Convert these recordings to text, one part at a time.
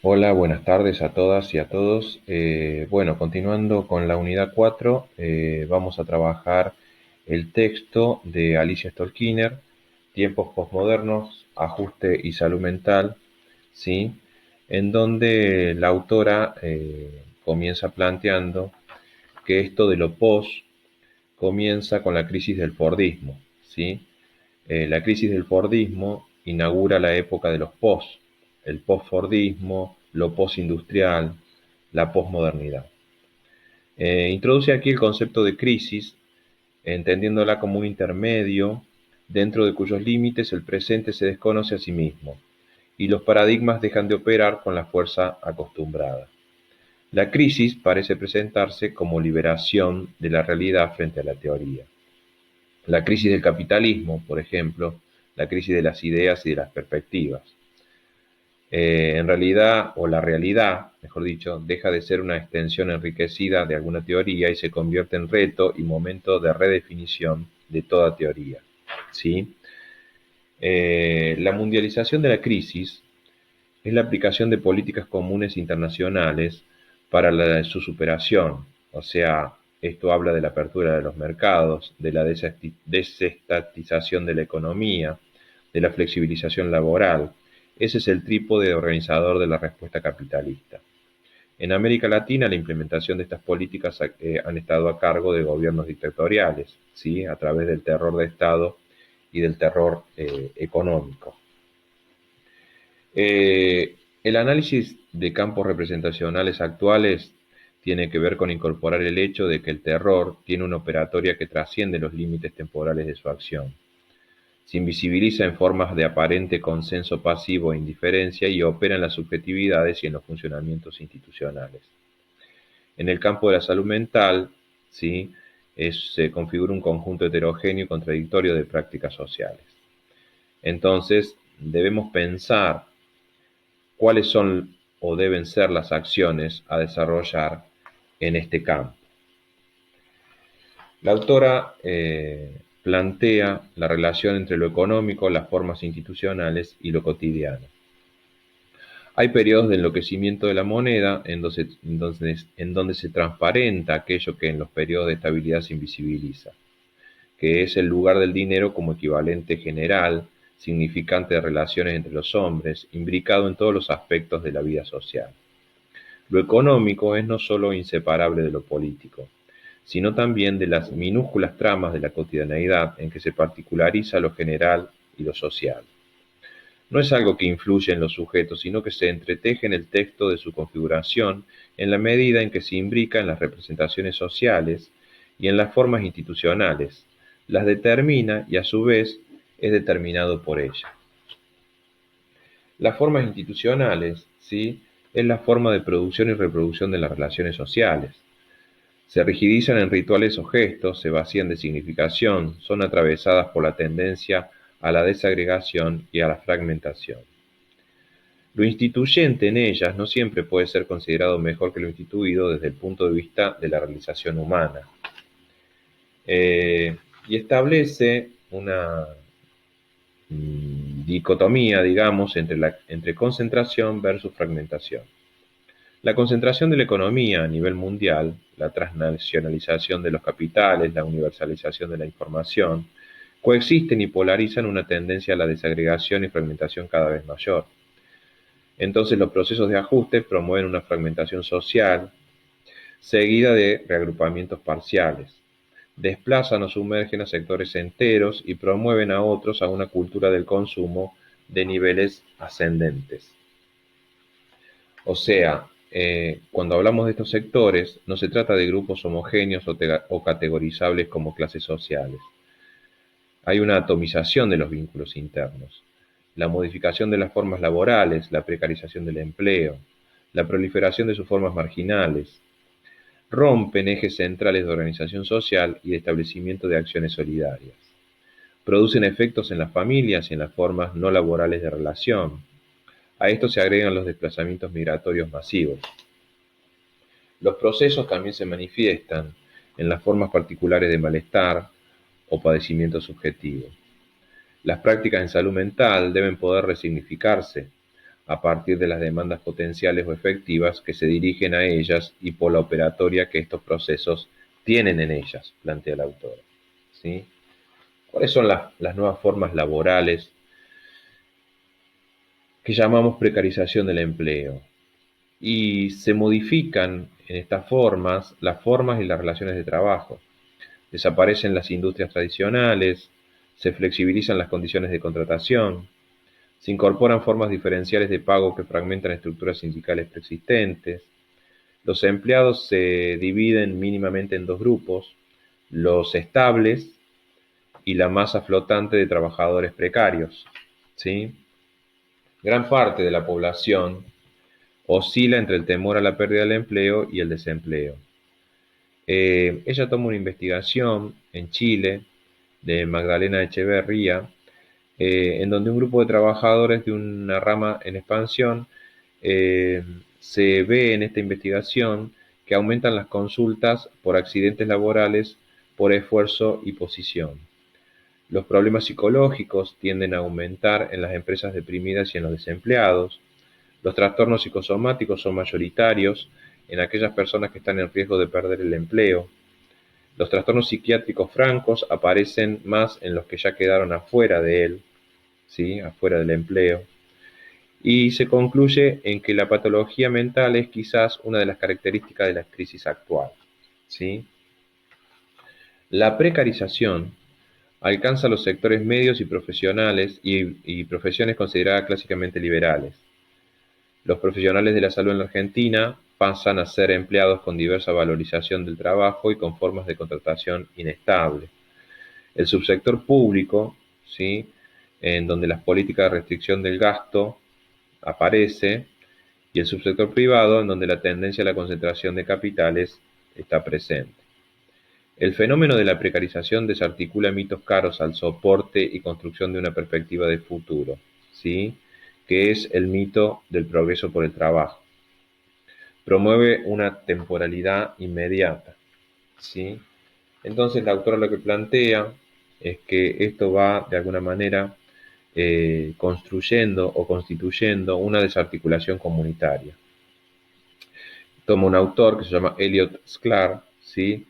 Hola, buenas tardes a todas y a todos. Bueno, continuando con la unidad 4, vamos a trabajar el texto de Alicia Stolkiner, Tiempos posmodernos, ajuste y salud mental, ¿sí? En donde la autora comienza planteando que esto de lo pos comienza con la crisis del Fordismo, ¿sí? La crisis del Fordismo inaugura la época de los pos, el posfordismo, lo postindustrial, la posmodernidad. Introduce aquí el concepto de crisis, entendiéndola como un intermedio dentro de cuyos límites el presente se desconoce a sí mismo y los paradigmas dejan de operar con la fuerza acostumbrada. La crisis parece presentarse como liberación de la realidad frente a la teoría. La crisis del capitalismo, por ejemplo, la crisis de las ideas y de las perspectivas. En realidad, o la realidad, mejor dicho, deja de ser una extensión enriquecida de alguna teoría y se convierte en reto y momento de redefinición de toda teoría. ¿Sí? La mundialización de la crisis es la aplicación de políticas comunes internacionales para su superación. O sea, esto habla de la apertura de los mercados, de la desestatización de la economía, de la flexibilización laboral. Ese es el trípode organizador de la respuesta capitalista. En América Latina, la implementación de estas políticas han estado a cargo de gobiernos dictatoriales, ¿sí? A través del terror de Estado y del terror económico. El análisis de campos representacionales actuales tiene que ver con incorporar el hecho de que el terror tiene una operatoria que trasciende los límites temporales de su acción. Se invisibiliza en formas de aparente consenso pasivo e indiferencia y opera en las subjetividades y en los funcionamientos institucionales. En el campo de la salud mental, ¿sí? Se configura un conjunto heterogéneo y contradictorio de prácticas sociales. Entonces, debemos pensar cuáles son o deben ser las acciones a desarrollar en este campo. La autora plantea la relación entre lo económico, las formas institucionales y lo cotidiano. Hay periodos de enloquecimiento de la moneda en donde se transparenta aquello que en los periodos de estabilidad se invisibiliza, que es el lugar del dinero como equivalente general, significante de relaciones entre los hombres, imbricado en todos los aspectos de la vida social. Lo económico es no solo inseparable de lo político, sino también de las minúsculas tramas de la cotidianeidad en que se particulariza lo general y lo social. No es algo que influye en los sujetos, sino que se entreteje en el texto de su configuración en la medida en que se imbrica en las representaciones sociales y en las formas institucionales, las determina y a su vez es determinado por ellas. Las formas institucionales, ¿sí? Es la forma de producción y reproducción de las relaciones sociales. Se rigidizan en rituales o gestos, se vacían de significación, son atravesadas por la tendencia a la desagregación y a la fragmentación. Lo instituyente en ellas no siempre puede ser considerado mejor que lo instituido desde el punto de vista de la realización humana. Y establece una dicotomía, digamos, entre concentración versus fragmentación. La concentración de la economía a nivel mundial, la transnacionalización de los capitales, la universalización de la información, coexisten y polarizan una tendencia a la desagregación y fragmentación cada vez mayor. Entonces los procesos de ajuste promueven una fragmentación social seguida de reagrupamientos parciales. Desplazan o sumergen a sectores enteros y promueven a otros a una cultura del consumo de niveles ascendentes. O sea, cuando hablamos de estos sectores, no se trata de grupos homogéneos o categorizables como clases sociales. Hay una atomización de los vínculos internos, la modificación de las formas laborales, la precarización del empleo, la proliferación de sus formas marginales, rompen ejes centrales de organización social y de establecimiento de acciones solidarias. Producen efectos en las familias y en las formas no laborales de relación. A esto se agregan los desplazamientos migratorios masivos. Los procesos también se manifiestan en las formas particulares de malestar o padecimiento subjetivo. Las prácticas en salud mental deben poder resignificarse, a partir de las demandas potenciales o efectivas que se dirigen a ellas y por la operatoria que estos procesos tienen en ellas, plantea la autora. ¿Sí? ¿Cuáles son las nuevas formas laborales que llamamos precarización del empleo? Y se modifican en estas formas las formas y las relaciones de trabajo. Desaparecen las industrias tradicionales, se flexibilizan las condiciones de contratación, se incorporan formas diferenciales de pago que fragmentan estructuras sindicales preexistentes. Los empleados se dividen mínimamente en dos grupos: los estables y la masa flotante de trabajadores precarios. ¿Sí? Gran parte de la población oscila entre el temor a la pérdida del empleo y el desempleo. Ella toma una investigación en Chile de Magdalena Echeverría, en donde un grupo de trabajadores de una rama en expansión se ve en esta investigación que aumentan las consultas por accidentes laborales, por esfuerzo y posición. Los problemas psicológicos tienden a aumentar en las empresas deprimidas y en los desempleados. Los trastornos psicosomáticos son mayoritarios en aquellas personas que están en riesgo de perder el empleo. Los trastornos psiquiátricos francos aparecen más en los que ya quedaron afuera de él, ¿sí? Afuera del empleo. Y se concluye en que la patología mental es quizás una de las características de la crisis actual, ¿sí? La precarización alcanza los sectores medios y profesionales y profesiones consideradas clásicamente liberales. Los profesionales de la salud en la Argentina pasan a ser empleados con diversa valorización del trabajo y con formas de contratación inestable. El subsector público, ¿sí? En donde las políticas de restricción del gasto aparece, y el subsector privado, en donde la tendencia a la concentración de capitales está presente. El fenómeno de la precarización desarticula mitos caros al soporte y construcción de una perspectiva de futuro, ¿sí? Que es el mito del progreso por el trabajo. Promueve una temporalidad inmediata, ¿sí? Entonces la autora lo que plantea es que esto va de alguna manera construyendo o constituyendo una desarticulación comunitaria. Toma un autor que se llama Elliot Sklar, ¿sí?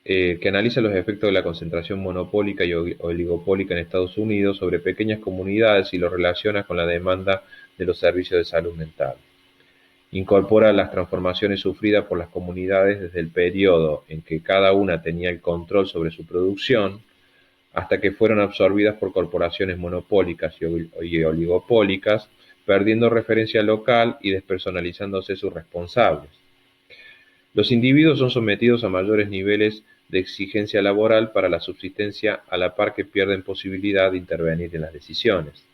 Que analiza los efectos de la concentración monopólica y oligopólica en Estados Unidos sobre pequeñas comunidades y lo relaciona con la demanda de los servicios de salud mental. Incorpora las transformaciones sufridas por las comunidades desde el periodo en que cada una tenía el control sobre su producción hasta que fueron absorbidas por corporaciones monopólicas y oligopólicas, perdiendo referencia local y despersonalizándose sus responsables. Los individuos son sometidos a mayores niveles de exigencia laboral para la subsistencia, a la par que pierden posibilidad de intervenir en las decisiones.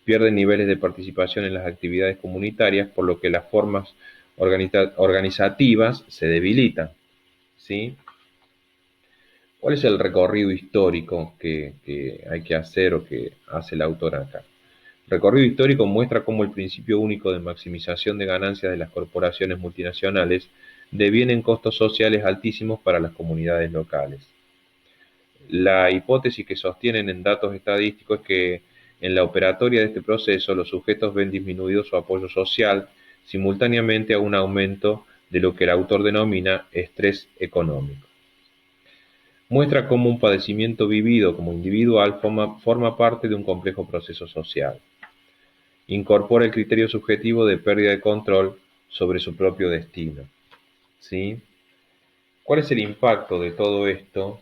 Pierden niveles de participación en las actividades comunitarias, por lo que las formas organizativas se debilitan, ¿sí? ¿Cuál es el recorrido histórico que hay que hacer o que hace el autor acá? El recorrido histórico muestra cómo el principio único de maximización de ganancias de las corporaciones multinacionales devienen costos sociales altísimos para las comunidades locales. La hipótesis que sostienen en datos estadísticos es que en la operatoria de este proceso los sujetos ven disminuido su apoyo social simultáneamente a un aumento de lo que el autor denomina estrés económico. Muestra cómo un padecimiento vivido como individual forma parte de un complejo proceso social. Incorpora el criterio subjetivo de pérdida de control sobre su propio destino, ¿sí? ¿Cuál es el impacto de todo esto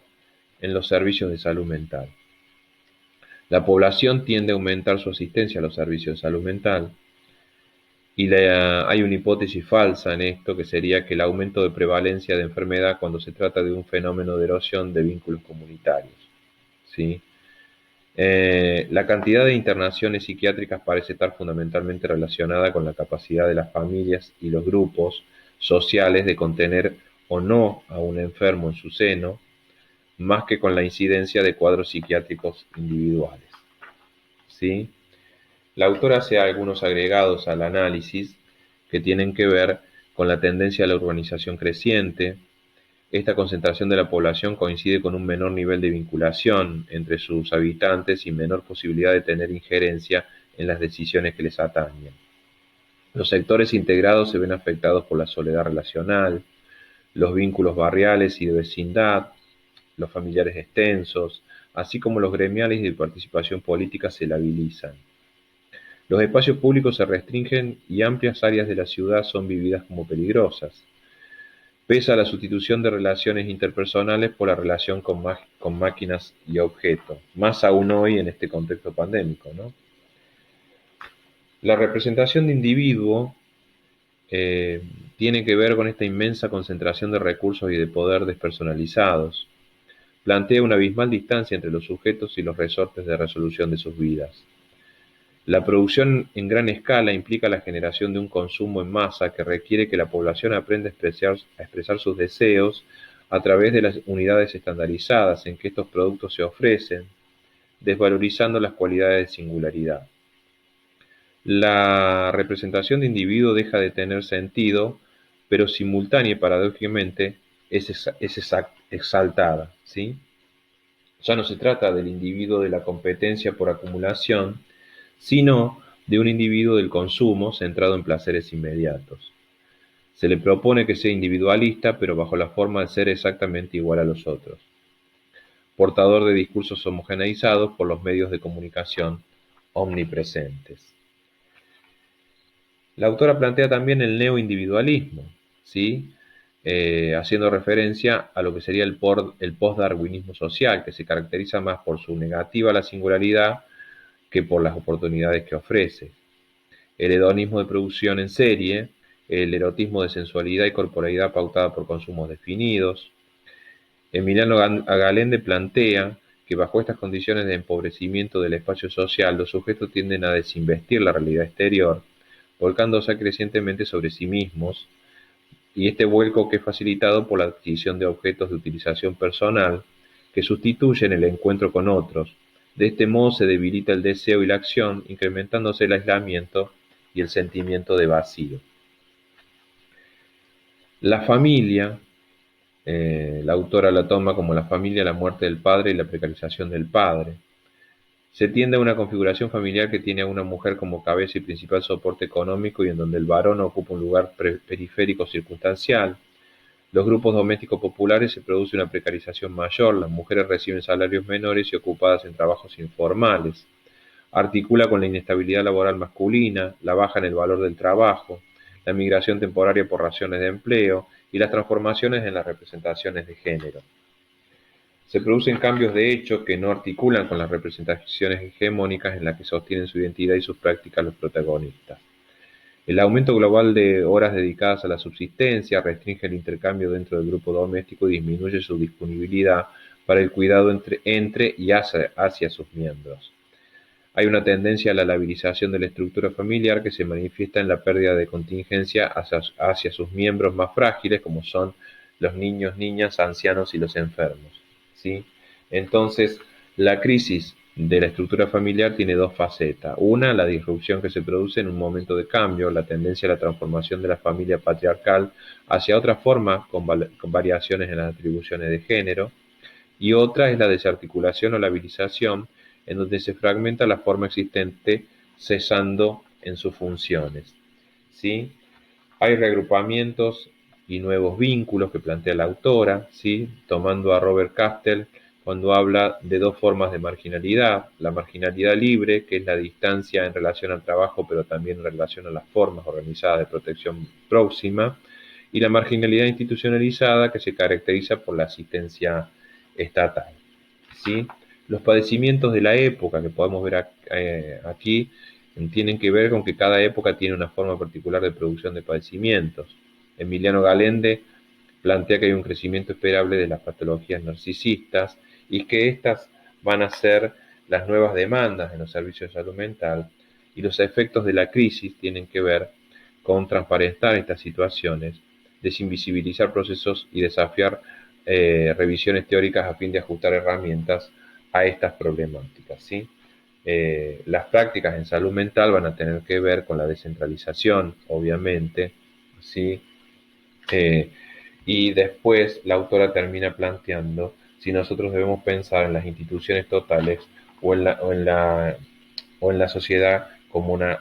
en los servicios de salud mental? La población tiende a aumentar su asistencia a los servicios de salud mental y hay una hipótesis falsa en esto, que sería que el aumento de prevalencia de enfermedad cuando se trata de un fenómeno de erosión de vínculos comunitarios, ¿sí? La cantidad de internaciones psiquiátricas parece estar fundamentalmente relacionada con la capacidad de las familias y los grupos sociales de contener o no a un enfermo en su seno, más que con la incidencia de cuadros psiquiátricos individuales, ¿sí? La autora hace algunos agregados al análisis que tienen que ver con la tendencia a la urbanización creciente. Esta concentración de la población coincide con un menor nivel de vinculación entre sus habitantes y menor posibilidad de tener injerencia en las decisiones que les atañen. Los sectores integrados se ven afectados por la soledad relacional, los vínculos barriales y de vecindad, los familiares extensos, así como los gremiales y de participación política se labilizan. Los espacios públicos se restringen y amplias áreas de la ciudad son vividas como peligrosas, pese a la sustitución de relaciones interpersonales por la relación con máquinas y objetos, más aún hoy en este contexto pandémico, ¿no? La representación de individuo eh, tiene que ver con esta inmensa concentración de recursos y de poder despersonalizados. Plantea una abismal distancia entre los sujetos y los resortes de resolución de sus vidas. La producción en gran escala implica la generación de un consumo en masa que requiere que la población aprenda a expresar sus deseos a través de las unidades estandarizadas en que estos productos se ofrecen, desvalorizando las cualidades de singularidad. La representación de individuo deja de tener sentido, pero simultánea y paradójicamente es exaltada, ¿sí? Ya no se trata del individuo de la competencia por acumulación, sino de un individuo del consumo centrado en placeres inmediatos. Se le propone que sea individualista, pero bajo la forma de ser exactamente igual a los otros, portador de discursos homogeneizados por los medios de comunicación omnipresentes. La autora plantea también el neoindividualismo, ¿sí? Haciendo referencia a lo que sería el post-darwinismo social, que se caracteriza más por su negativa a la singularidad que por las oportunidades que ofrece. El hedonismo de producción en serie, el erotismo de sensualidad y corporalidad pautada por consumos definidos. Emiliano Galende plantea que bajo estas condiciones de empobrecimiento del espacio social, los sujetos tienden a desinvestir la realidad exterior, volcándose crecientemente sobre sí mismos, y este vuelco que es facilitado por la adquisición de objetos de utilización personal que sustituyen el encuentro con otros. De este modo se debilita el deseo y la acción, incrementándose el aislamiento y el sentimiento de vacío. La familia, la autora la toma como la familia, la muerte del padre y la precarización del padre. Se tiende a una configuración familiar que tiene a una mujer como cabeza y principal soporte económico y en donde el varón ocupa un lugar periférico circunstancial. Los grupos domésticos populares se produce una precarización mayor, las mujeres reciben salarios menores y ocupadas en trabajos informales. Articula con la inestabilidad laboral masculina, la baja en el valor del trabajo, la migración temporaria por razones de empleo y las transformaciones en las representaciones de género. Se producen cambios de hecho que no articulan con las representaciones hegemónicas en las que sostienen su identidad y sus prácticas los protagonistas. El aumento global de horas dedicadas a la subsistencia restringe el intercambio dentro del grupo doméstico y disminuye su disponibilidad para el cuidado entre y hacia sus miembros. Hay una tendencia a la labilización de la estructura familiar que se manifiesta en la pérdida de contingencia hacia sus miembros más frágiles, como son los niños, niñas, ancianos y los enfermos, ¿sí? Entonces, la crisis de la estructura familiar tiene dos facetas. Una, la disrupción que se produce en un momento de cambio, la tendencia a la transformación de la familia patriarcal hacia otra forma con variaciones en las atribuciones de género. Y otra es la desarticulación o labilización, en donde se fragmenta la forma existente cesando en sus funciones, ¿sí? Hay reagrupamientos y nuevos vínculos que plantea la autora, ¿sí? Tomando a Robert Castell cuando habla de dos formas de marginalidad: la marginalidad libre, que es la distancia en relación al trabajo, pero también en relación a las formas organizadas de protección próxima, y la marginalidad institucionalizada, que se caracteriza por la asistencia estatal, ¿sí? Los padecimientos de la época que podemos ver aquí tienen que ver con que cada época tiene una forma particular de producción de padecimientos. Emiliano Galende plantea que hay un crecimiento esperable de las patologías narcisistas y que estas van a ser las nuevas demandas en los servicios de salud mental, y los efectos de la crisis tienen que ver con transparentar estas situaciones, desinvisibilizar procesos y desafiar revisiones teóricas a fin de ajustar herramientas a estas problemáticas, ¿sí? Las prácticas en salud mental van a tener que ver con la descentralización, obviamente, ¿sí? Eh, y después la autora termina planteando si nosotros debemos pensar en las instituciones totales o en la sociedad como una